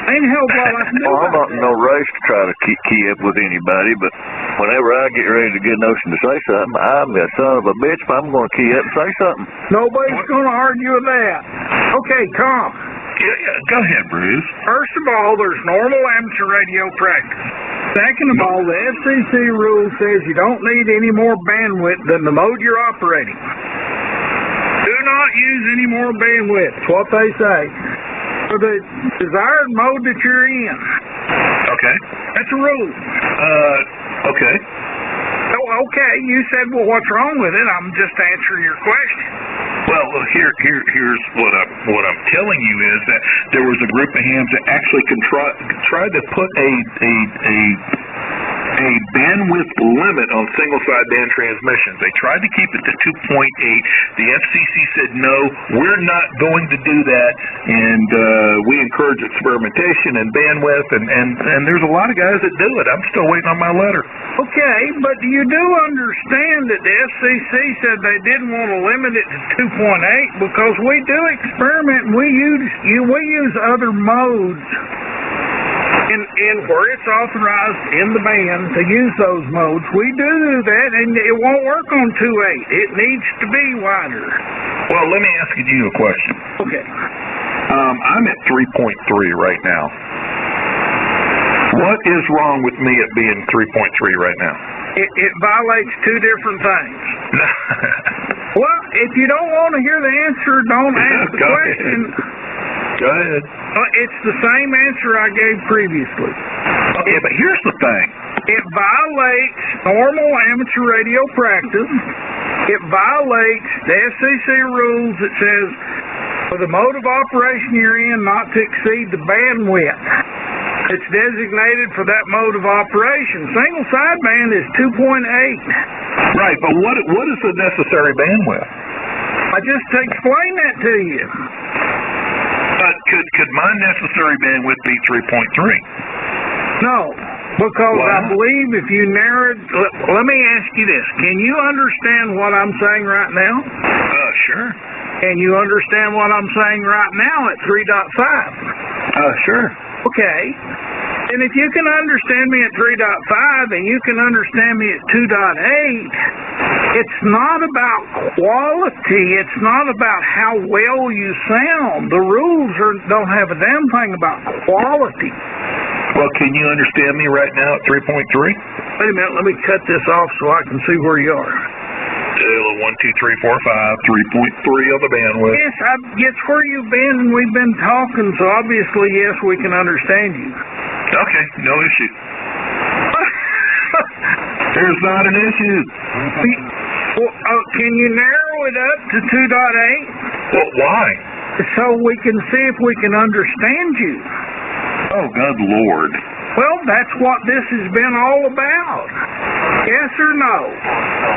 Ain't a hell of a lot I can do. Well, I'm not in no rush to try to key up with anybody, but whenever I get ready to get a notion to say something, I'm a son of a bitch if I'm going to key up and say something. Nobody's going to argue with that. Okay, Tom. Yeah, go ahead, Bruce. First of all, there's normal amateur radio practice. Second of all, the FCC rule says you don't need any more bandwidth than the mode you're operating. Do not use any more bandwidth. That's what they say. For the desired mode that you're in. Okay. That's a rule. Okay. Oh, okay. You said, well, what's wrong with it? I'm just answering your question. Well, here's what I'm telling you is that there was a group of hams that actually tried to put a bandwidth limit on single sideband transmissions. They tried to keep it to 2.8. The FCC said no, we're not going to do that, and we encourage experimentation and bandwidth, and there's a lot of guys that do it. I'm still waiting on my letter. Okay, but you do understand that the FCC said they didn't want to limit it to 2.8 because we do experiment and we use other modes in where it's authorized in the band to use those modes. We do that, and it won't work on 2.8. It needs to be wider. Well, let me ask you a question. Okay. I'm at 3.3 right now. What is wrong with me at being 3.3 right now? It violates two different things. Well, if you don't want to hear the answer, don't ask the question. Go ahead. It's the same answer I gave previously. Okay, but here's the thing. It violates normal amateur radio practice. It violates the FCC rules that says for the mode of operation you're in not to exceed the bandwidth. It's designated for that mode of operation. Single sideband is 2.8. Right, but what is the necessary bandwidth? I just explained that to you. But could my necessary bandwidth be 3.3? No, because I believe if you narrowed... Let me ask you this. Can you understand what I'm saying right now? Sure. Can you understand what I'm saying right now at 3.5? Sure. Okay. And if you can understand me at 3.5 and you can understand me at 2.8, it's not about quality. It's not about how well you sound. The rules don't have a damn thing about quality. Well, can you understand me right now at 3.3? Wait a minute. Let me cut this off so I can see where you are. 1, 2, 3, 4, 5, 3.3 on the bandwidth. Yes, it's where you've been and we've been talking, so obviously, yes, we can understand you. Okay, no issue. There's not an issue. Well, can you narrow it up to 2.8? Well, why? So we can see if we can understand you. Oh, good Lord. Well, that's what this has been all about. Yes or no?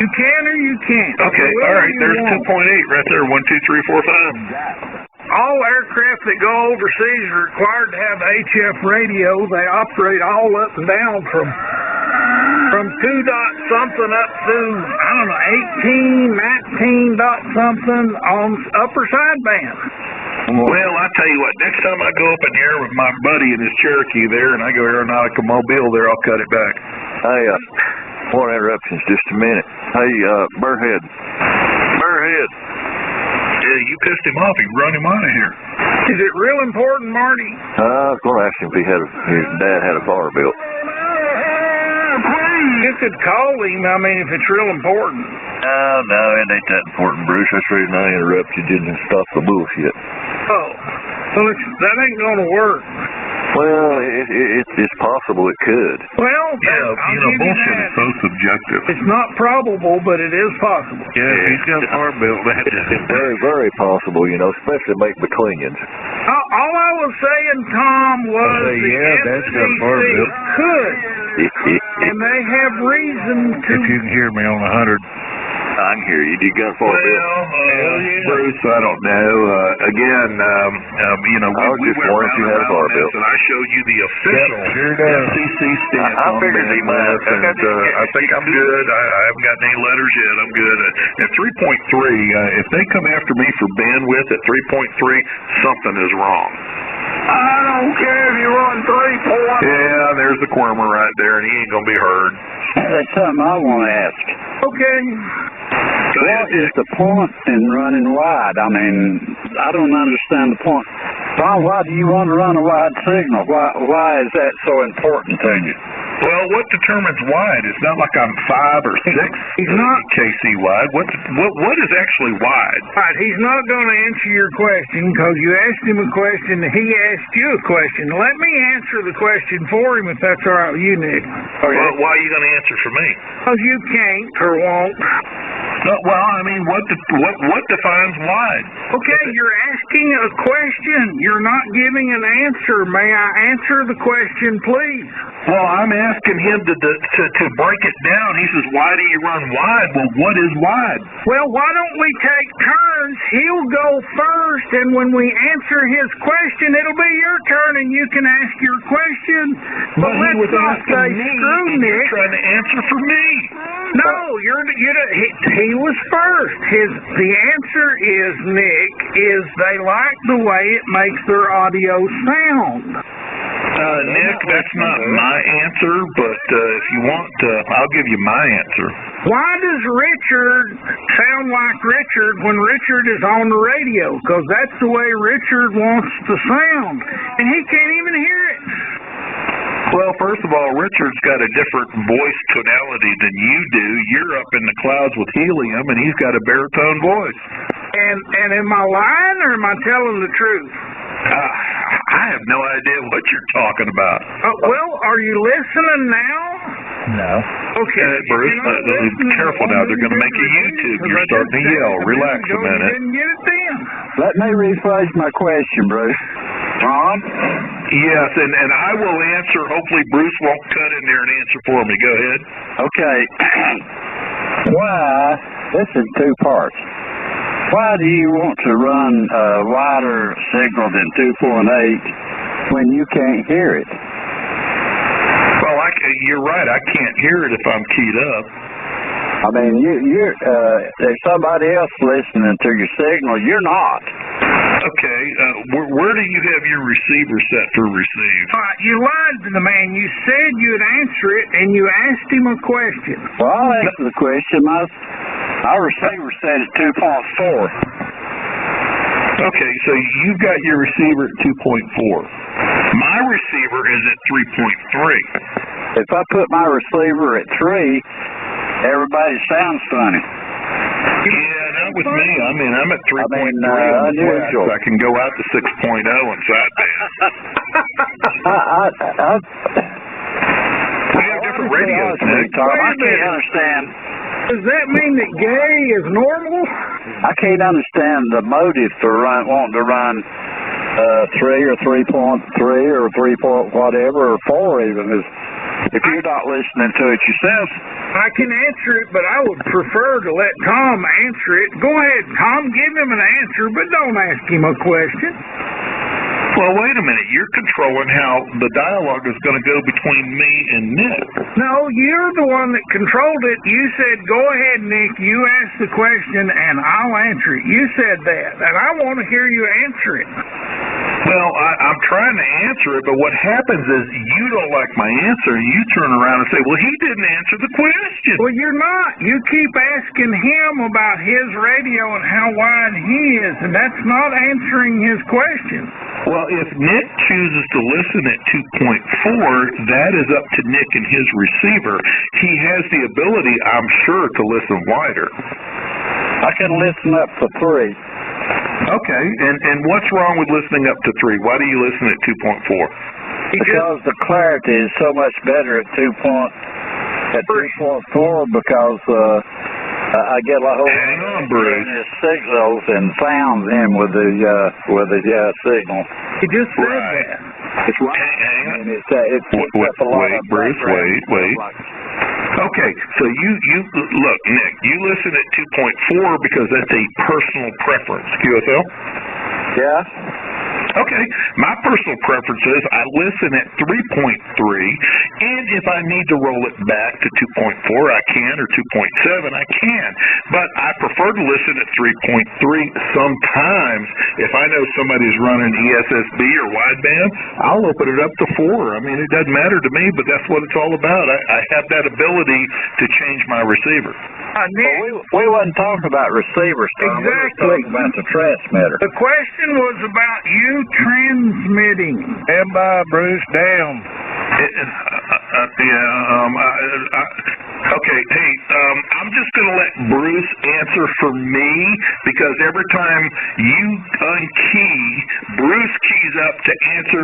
You can or you can't. Okay, all right, there's 2.8 right there. 1, 2, 3, 4, 5. All aircraft that go overseas are required to have HF radio. They operate all up and down from 2 dot something up to, 18, 19 dot something on upper sideband. Well, I tell you what, next time I go up in the air with my buddy in his Cherokee there and I go Aeronautica Mobile there, I'll cut it back. Hey, more interruptions, just a minute. Hey, Burrhead. Yeah, you pissed him off. He run him out of here. Is it real important, Marty? I was going to ask him if his dad had a car built. You could call him, if it's real important. No, it ain't that important, Bruce. That's the reason I interrupted you and stop the bullshit. Oh, well, that ain't going to work. Well, it's possible it could. Well, bullshit is so subjective. It's not probable, but it is possible. Yeah, if he's got a car built, it's very, very possible, especially make McLeans. All I was saying, Tom, was the FCC could, and they have reason to... If you can hear me on 100... I can hear you. You got a car built? Bruce, I don't know. Again, I was just wondering if you had a car built. And I showed you the official FCC stance I figured he might. I think I'm good. I haven't gotten any letters yet. I'm good. At 3.3, if they come after me for bandwidth at 3.3, something is wrong. I don't care if you're wrong. there's the Quirmer right there, and he ain't gonna be heard. That's something I want to ask. Okay. What is the point in running wide? I mean, I don't understand the point. Why do you want to run a wide signal? Why is that so important to you? Well, what determines wide? It's not like I'm 5 or 6. He's not KC wide. What is actually wide? right. He's not going to answer your question because you asked him a question. He asked you a question. Let me answer the question for him if that's all right with you, Nick. Okay. Well, why are you going to answer for me? Because you can't or won't. No, well, I mean, what defines wide? Okay, you're asking a question. You're not giving an answer. May I answer the question, please? Well, I'm asking him to break it down. He says, why do you run wide? Well, what is wide? Well, why don't we take turns? He'll go first, and when we answer his question, it'll be your turn, and you can ask your question. But he let's was not asking say me, screw and Nick. you're trying to answer for me. No, he was first. The answer is, Nick, is they like the way it makes their audio sound. Nick, that's not my answer, but if you want, I'll give you my answer. Why does Richard sound like Richard when Richard is on the radio? Because that's the way Richard wants to sound, and he can't even hear it. Well, first of all, Richard's got a different voice tonality than you do. You're up in the clouds with helium, and he's got a baritone voice. And am I lying or am I telling the truth? I have no idea what you're talking about. Well, are you listening now? No. Okay. Bruce, be careful now. They're going to make a YouTube. You're starting to yell. Relax a minute. You didn't get it then. Let me rephrase my question, Bruce. Ron? Yes, and I will answer. Hopefully Bruce won't cut in there and answer for me. Go ahead. Okay. Why, this is 2 parts. Why do you want to run a wider signal than 2.8 when you can't hear it? Well, you're right. I can't hear it if I'm keyed up. I mean, there's somebody else listening to your signal. You're not. Okay. Where do you have your receiver set for receive? You lied to the man. You said you'd answer it, and you asked him a question. Well, I'll answer the question. My receiver set at 2.4. Okay, so you've got your receiver at 2.4. My receiver is at 3.3. If I put my receiver at 3, everybody sounds funny. Yeah, not with me. I mean, I'm at 3.3 unusual. I can go out to 6.0 in sideband. We have different radios, Nick. I can't understand. Does that mean that gay is normal? I can't understand the motive for wanting to run 3 or 3.3 or 3 point whatever or 4 even. If you're not listening to it yourself. I can answer it, but I would prefer to let Tom answer it. Go ahead, Tom, give him an answer, but don't ask him a question. Well, wait a minute. You're controlling how the dialogue is going to go between me and Nick. No, you're the one that controlled it. You said, go ahead, Nick, you ask the question, and I'll answer it. You said that, and I want to hear you answer it. Well, I'm trying to answer it, but what happens is you don't like my answer, and you turn around and say, well, he didn't answer the question. Well, you're not. You keep asking him about his radio and how wide he is, and that's not answering his question. Well, if Nick chooses to listen at 2.4, that is up to Nick and his receiver. He has the ability, I'm sure, to listen wider. I can listen up to 3. Okay, and what's wrong with listening up to 3? Why do you listen at 2.4? Because the clarity is so much better at 3.4 because I get a whole hang on, Bruce. signals and sounds in with the signal. He just said that. It's right. Hang on. Wait, Bruce, wait. Okay, so you look, Nick, you listen at 2.4 because that's a personal preference. QSL? Yeah. Okay, my personal preference is I listen at 3.3, and if I need to roll it back to 2.4, I can, or 2.7, I can. But I prefer to listen at 3.3. Sometimes, if I know somebody's running ESSB or wideband, I'll open it up to 4. I mean, it doesn't matter to me, but that's what it's all about. I have that ability to change my receiver. We wasn't talking about receivers, Tom. We were talking about the transmitter. The question was about you transmitting. Stand by, Bruce. Down. Okay, hey, I'm just going to let Bruce answer for me, because every time you unkey, Bruce keys up to answer